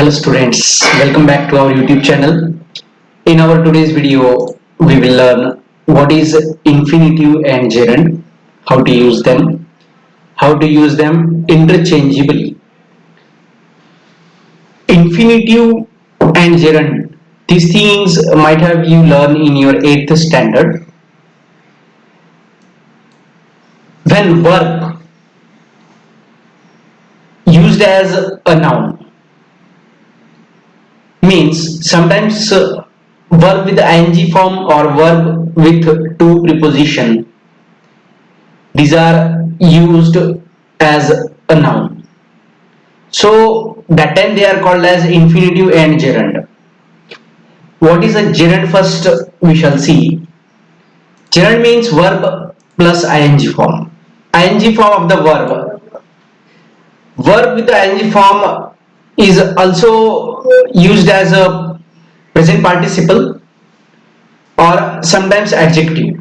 Hello students, welcome back to our YouTube channel. In our today's video, we will learn what is infinitive and gerund, how to use them interchangeably. Infinitive and gerund, these things might have you learn in your 8th standard. When verb used as a noun, means sometimes verb with ing form or verb with to preposition, these are used as a noun, so that time they are called as infinitive and gerund. What is a gerund? First we shall see. Gerund means verb plus ing form. Ing form of the verb with the ing form is also used as a present participle or sometimes adjective.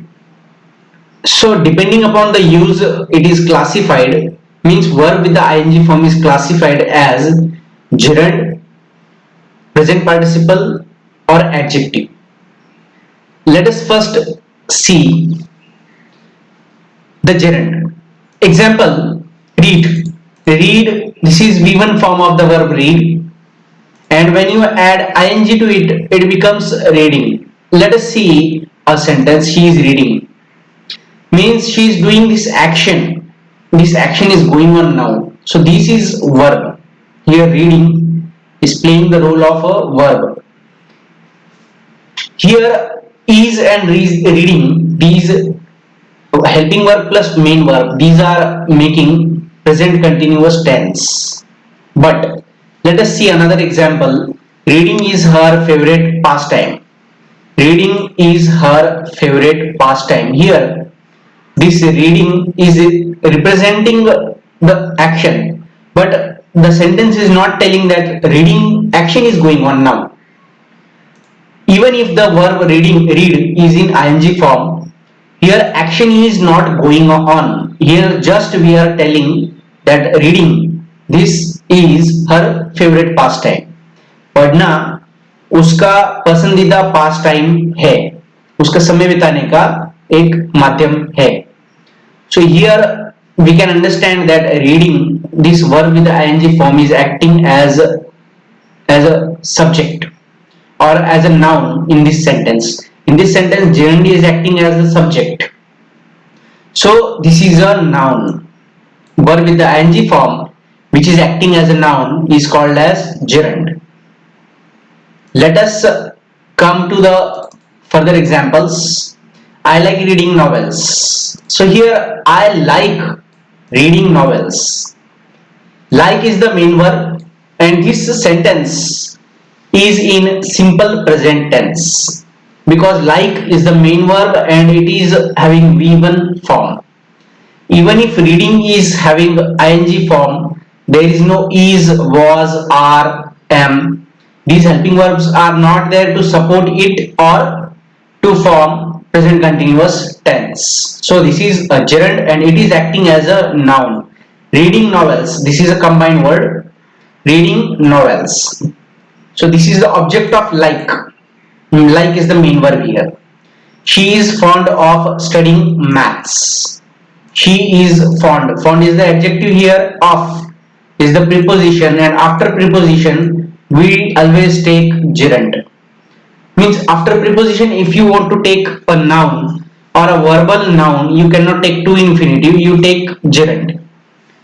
So depending upon the use, it is classified, means verb with the ing form is classified as gerund, present participle or adjective. Let us first see the gerund. Example, read. Read, this is V1 form of the verb read, and when you add ing to it, it becomes reading. Let us see a sentence. She is reading, means she is doing this action. This action is going on now, so this is verb. Here reading is playing the role of a verb. Here is and reading, these helping verb plus main verb, these are making present continuous tense. But let us see another example. Reading is her favorite pastime. Reading is her favorite pastime. Here this reading is representing the action, but the sentence is not telling that reading action is going on now. Even if the verb read is in ing form, here action is not going on. Here just we are telling that reading, this is her favorite pastime. पढ़ना उसका पसंदीदा पास time है, उसका समय बिताने का एक माध्यम है. So here we can understand that reading, this verb with the ing form is acting as a subject or as a noun in this sentence. In this sentence, gerund is acting as the subject. So this is a noun. Verb with the ing form, which is acting as a noun, is called as gerund. Let us come to the further examples. I like reading novels. So here I like reading novels. Like is the main verb, and this sentence is in simple present tense because like is the main verb and it is having V1 form. Even if reading is having ing form, there is no is, was, are, am. These helping verbs are not there to support it or to form present continuous tense. So this is a gerund and it is acting as a noun. Reading novels, this is a combined word. Reading novels. So this is the object of like. Like is the main verb here. She is fond of studying maths. She is fond. Fond is the adjective here. Of is the preposition, and after preposition we always take gerund. Means after preposition, if you want to take a noun or a verbal noun, you cannot take to infinitive, you take gerund.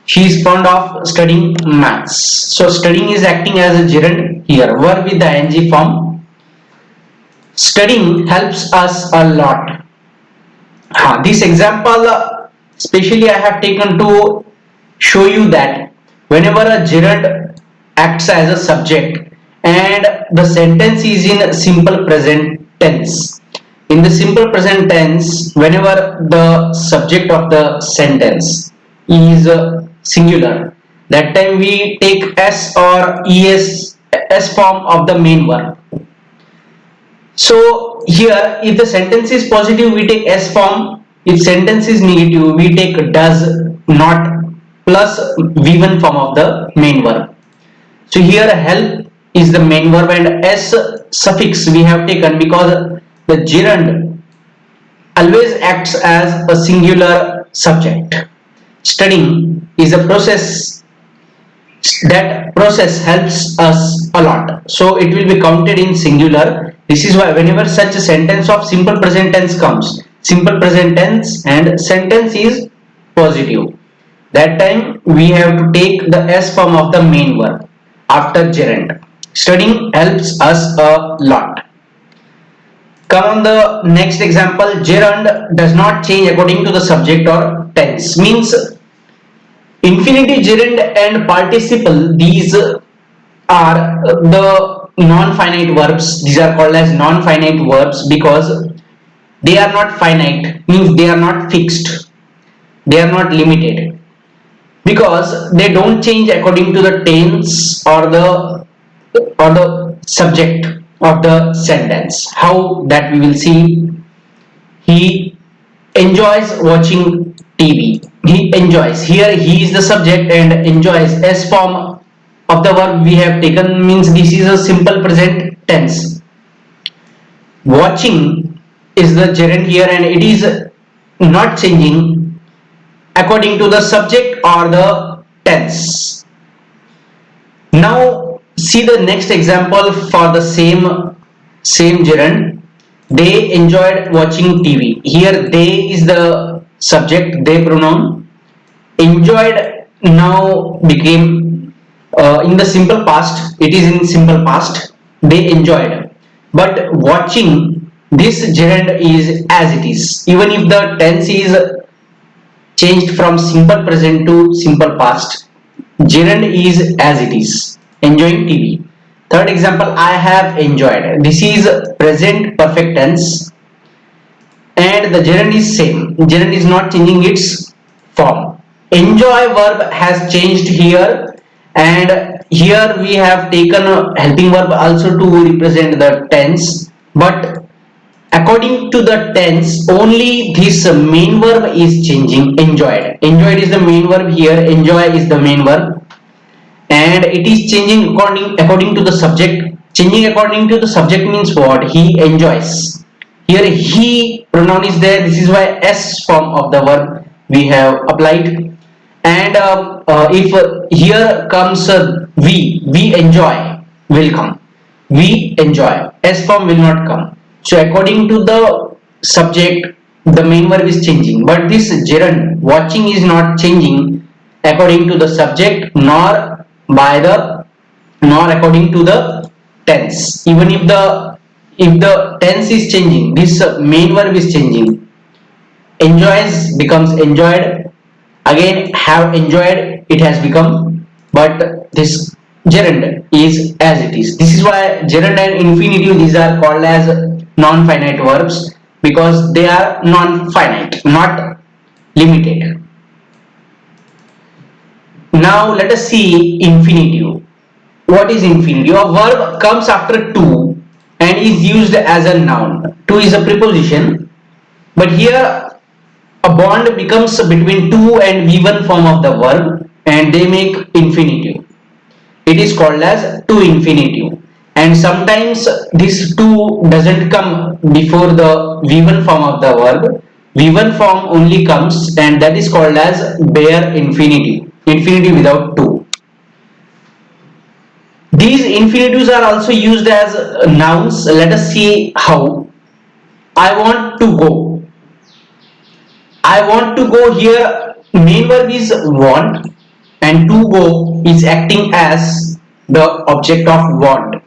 She is fond of studying maths. So studying is acting as a gerund here. Verb with the ing form. Studying helps us a lot. This example specially I have taken to show you that whenever a gerund acts as a subject and the sentence is in simple present tense. In the simple present tense, whenever the subject of the sentence is singular, that time we take s or es form of the main verb. So here if the sentence is positive, we take s form. If sentence is negative, we take does, not, plus V1 form of the main verb. So here help is the main verb and s suffix we have taken because the gerund always acts as a singular subject. Studying is a process. That process helps us a lot. So it will be counted in singular. This is why whenever such a sentence of simple present tense comes, simple present tense and sentence is positive. That time we have to take the S form of the main verb after gerund. Studying helps us a lot. Come on the next example. Gerund does not change according to the subject or tense. Means infinitive, gerund and participle, these are the non-finite verbs. These are called as non-finite verbs because they are not finite, means they are not fixed, they are not limited, because they don't change according to the tense or the subject of the sentence. How that we will see. He enjoys watching TV. He enjoys. Here he is the subject and enjoys. S form of the verb we have taken means this is a simple present tense. Watching is the gerund here and it is not changing according to the subject or the tense. Now see the next example for the same gerund. They enjoyed watching TV. Here they is the subject, they pronoun. Enjoyed now became in the simple past. It is in simple past. They enjoyed. But watching, this gerund is as it is. Even if the tense is changed from simple present to simple past, gerund is as it is. Enjoying TV. Third example, I have enjoyed. This is present perfect tense and the gerund is same. Gerund is not changing its form. Enjoy verb has changed here and here we have taken a helping verb also to represent the tense, but according to the tense only this main verb is changing. Enjoyed. Enjoyed is the main verb here. Enjoy is the main verb. And it is changing according to the subject. Changing according to the subject means what? He enjoys. Here he pronoun is there. This is why s form of the verb we have applied. And if here comes we enjoy will come. We enjoy. S form will not come. So according to the subject, the main verb is changing. But this gerund watching is not changing according to the subject nor according to the tense. Even if the tense is changing, this main verb is changing. Enjoys becomes enjoyed. Again have enjoyed, it has become, but this gerund is as it is. This is why gerund and infinitive, these are called as non-finite verbs because they are non-finite, not limited. Now let us see infinitive. What is infinitive? A verb comes after to and is used as a noun. To is a preposition, but here a bond becomes between to and V1 form of the verb and they make infinitive. It is called as to infinitive. And sometimes this to doesn't come before the V1 form of the verb. V1 form only comes and that is called as bare infinitive. Infinitive without to. These infinitives are also used as nouns. Let us see how. I want to go. I want to go here. Main verb is want and to go is acting as the object of want.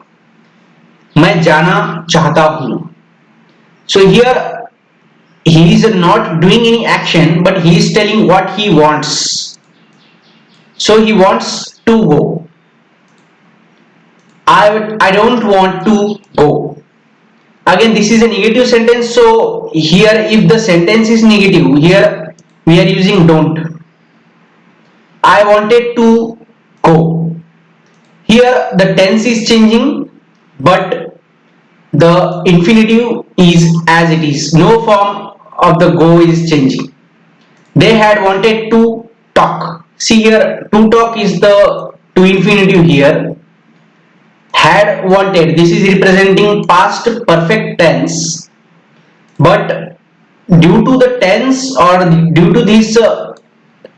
मैं जाना चाहता हूँ. So here he is not doing any action but he is telling what he wants. So he wants to go. I don't want to go. Again this is a negative sentence, so here if the sentence is negative, here we are using don't. I wanted to go. Here the tense is changing but the infinitive is as it is. No form of the go is changing. They had wanted to talk. See here to talk is the to infinitive here. had wanted, this is representing past perfect tense, but due to the tense or due to this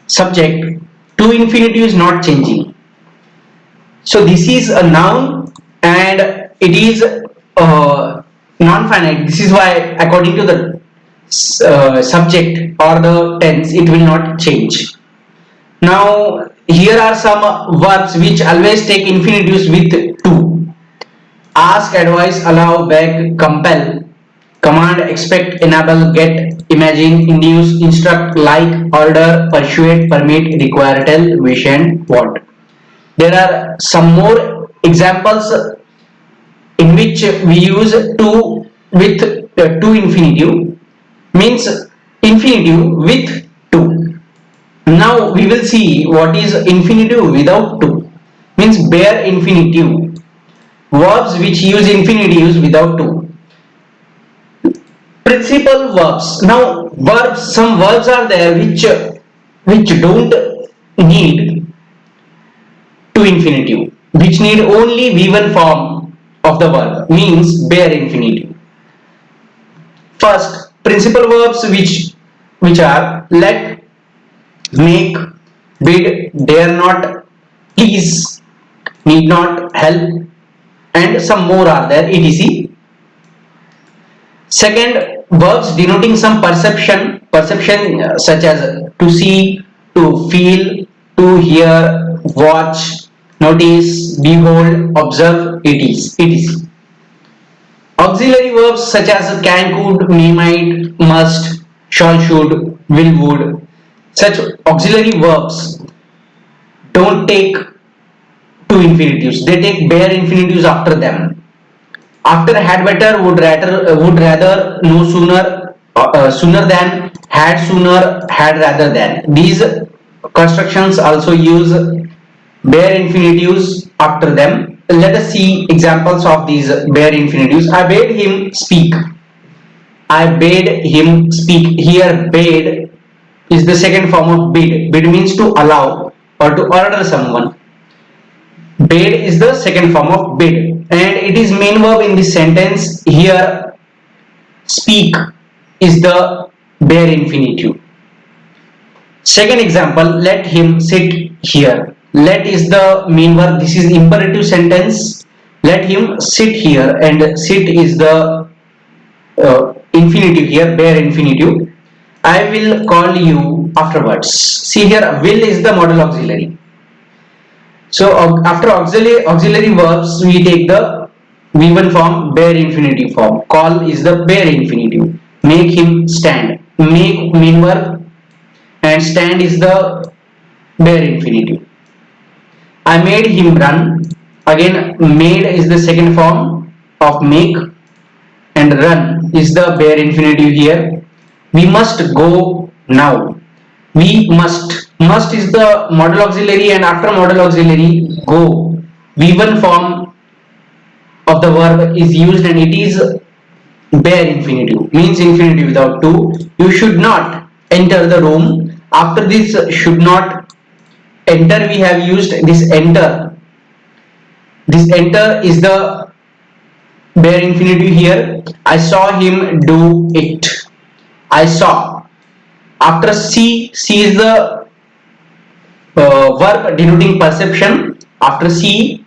subject, to infinitive is not changing. So this is a noun and it is non-finite. This is why according to the subject or the tense it will not change. Now here are some verbs which always take infinitives with to. Ask, advise, allow, beg, compel, command, expect, enable, get, imagine, induce, instruct, like, order, persuade, permit, require, tell, wish and want. There are some more examples in which we use to with to infinitive, means infinitive with to. Now we will see what is infinitive without to, means bare infinitive, verbs which use infinitives without to. Principal verbs. Now verbs, some verbs are there which don't need to infinitive, which need only V1 form of the verb, means bare infinitive. First, principal verbs which are let, make, bid, dare not, please, need not, help, and some more are there, etc. Second, verbs denoting some perception such as to see, to feel, to hear, watch, notice, behold, observe, etc. Auxiliary verbs such as can, could, may, might, must, shall, should, will, would. Such auxiliary verbs don't take two infinitives, they take bare infinitives after them. After had better, would rather, no sooner, sooner than, had sooner, had rather than. These constructions also use bare infinitives after them. Let us see examples of these bare infinitives. I bade him speak. I bade him speak. Here bade is the second form of bid. Bid means to allow or to order someone. Bade is the second form of bid and it is main verb in this sentence. Here speak is the bare infinitive. Second example, let him sit here. Let is the main verb. This is imperative sentence. Let him sit here and sit is the infinitive here, bare infinitive. I will call you afterwards. See here, will is the modal auxiliary. So after auxiliary verbs, we take the V1 form, bare infinitive form. Call is the bare infinitive. Make him stand. Make main verb and stand is the bare infinitive. I made him run. Again, made is the second form of make and run is the bare infinitive here. We must go now. We must. Must is the modal auxiliary and after modal auxiliary go. V1 form of the verb is used and it is bare infinitive, means infinitive without to. You should not enter the room. After this should not enter we have used this enter. This enter is the bare infinitive here. I saw him do it. I saw. After see is the verb denoting perception. After see,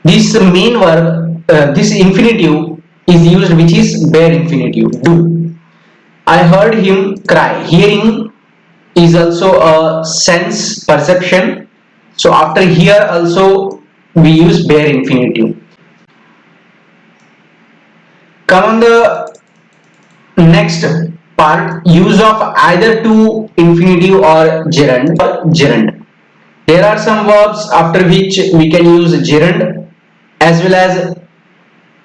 this main verb, this infinitive is used, which is bare infinitive, do. I heard him cry. Hearing is also a sense perception. So after hear also we use bare infinitive. Come on the next part, use of either to infinitive or gerund. There are some verbs after which we can use gerund as well as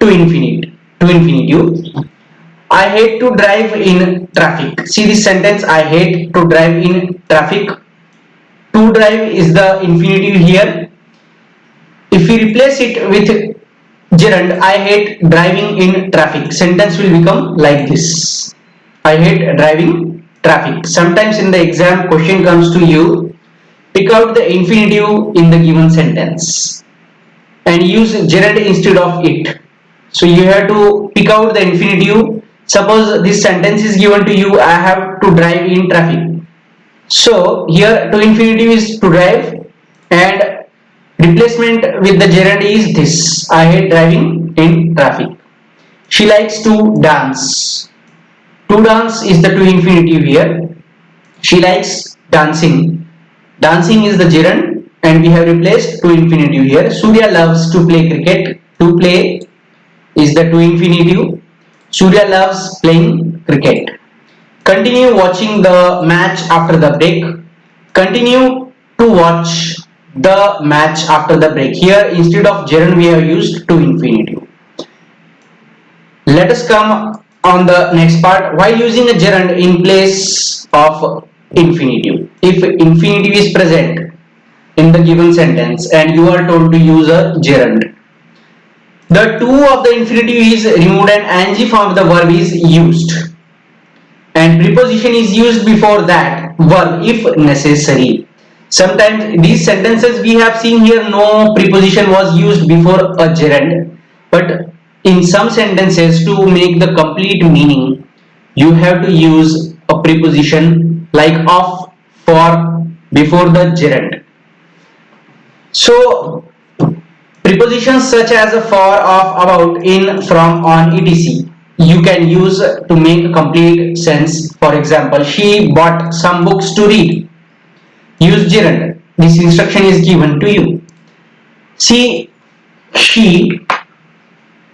to infinitive. I hate to drive in traffic. See this sentence, I hate to drive in traffic. To drive is the infinitive here. If we replace it with gerund, I hate driving in traffic, sentence will become like this. I hate driving traffic. Sometimes in the exam question comes to you, pick out the infinitive in the given sentence. and use gerund instead of it. So you have to pick out the infinitive. Suppose this sentence is given to you, I have to drive in traffic. So here to infinitive is to drive, and replacement with the gerund is this, I hate driving in traffic. She likes to dance. To dance is the to infinitive here. She likes dancing. Dancing is the gerund and we have replaced to infinitive here. Surya loves to play cricket. To play is the to infinitive. Surya loves playing cricket. Continue watching the match after the break. Continue to watch the match after the break. Here instead of gerund we have used to infinitive. Let us come on the next part. While using a gerund in place of infinitive, if infinitive is present in the given sentence and you are told to use a gerund, the to of the infinitive is removed and ing form of the verb is used, and preposition is used before that verb if necessary. Sometimes these sentences we have seen here, no preposition was used before a gerund, but in some sentences to make the complete meaning you have to use a preposition like of, for before the gerund. So prepositions such as for, of, about, in, from, on, etc. you can use to make complete sense. For example, she bought some books to read. Use gerund. This instruction is given to you. See, she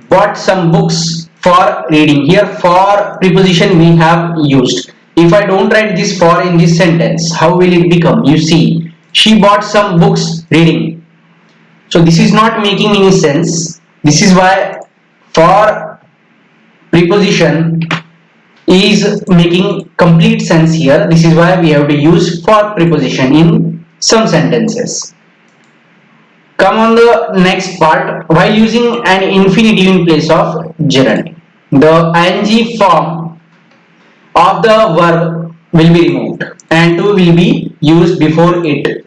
bought some books for reading. Here for preposition we have used. If I don't write this for in this sentence, how will it become? You see, she bought some books reading. So this is not making any sense. This is why for preposition is making complete sense here. This is why we have to use for preposition in some sentences. Come on the next part. While using an infinitive in place of gerund, the ing form of the verb will be removed and to will be used before it.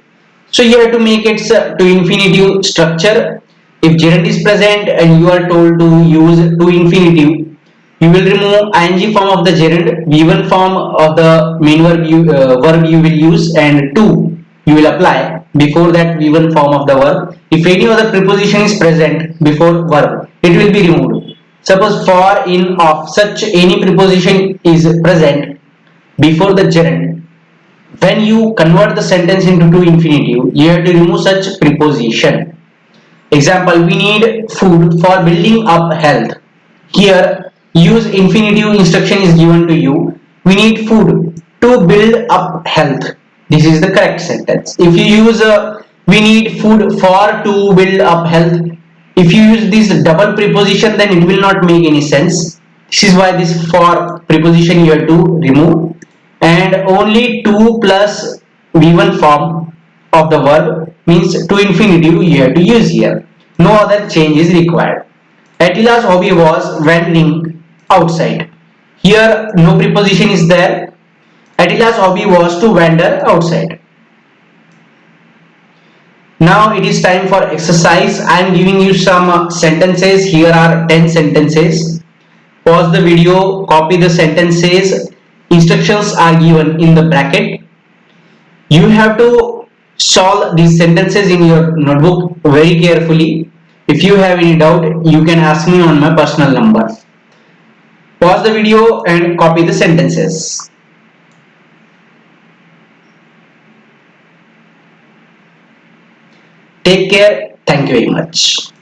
So you have to make it to infinitive structure. If gerund is present and you are told to use to infinitive, you will remove ing form of the gerund, v1 form of the main verb you will use, and to you will apply before that v1 form of the verb. If any other preposition is present before verb, it will be removed. Suppose for, in, of, such any preposition is present before the gerund, when you convert the sentence into to infinitive, you have to remove such preposition. Example, we need food for building up health. Here, use infinitive instruction is given to you. We need food to build up health. This is the correct sentence. If you use we need food for to build up health, if you use this double preposition, then it will not make any sense. This is why this for preposition you have to remove, and only to plus v1 form of the verb means to infinitive you have to use here. No other change is required. Attila's hobby was wandering outside. Here no preposition is there. Attila's hobby was to wander outside. Now it is time for exercise. I am giving you some sentences. Here are 10 sentences. Pause the video, copy the sentences. Instructions are given in the bracket. You have to solve these sentences in your notebook very carefully. If you have any doubt, you can ask me on my personal number. Pause the video and copy the sentences. Take care. Thank you very much.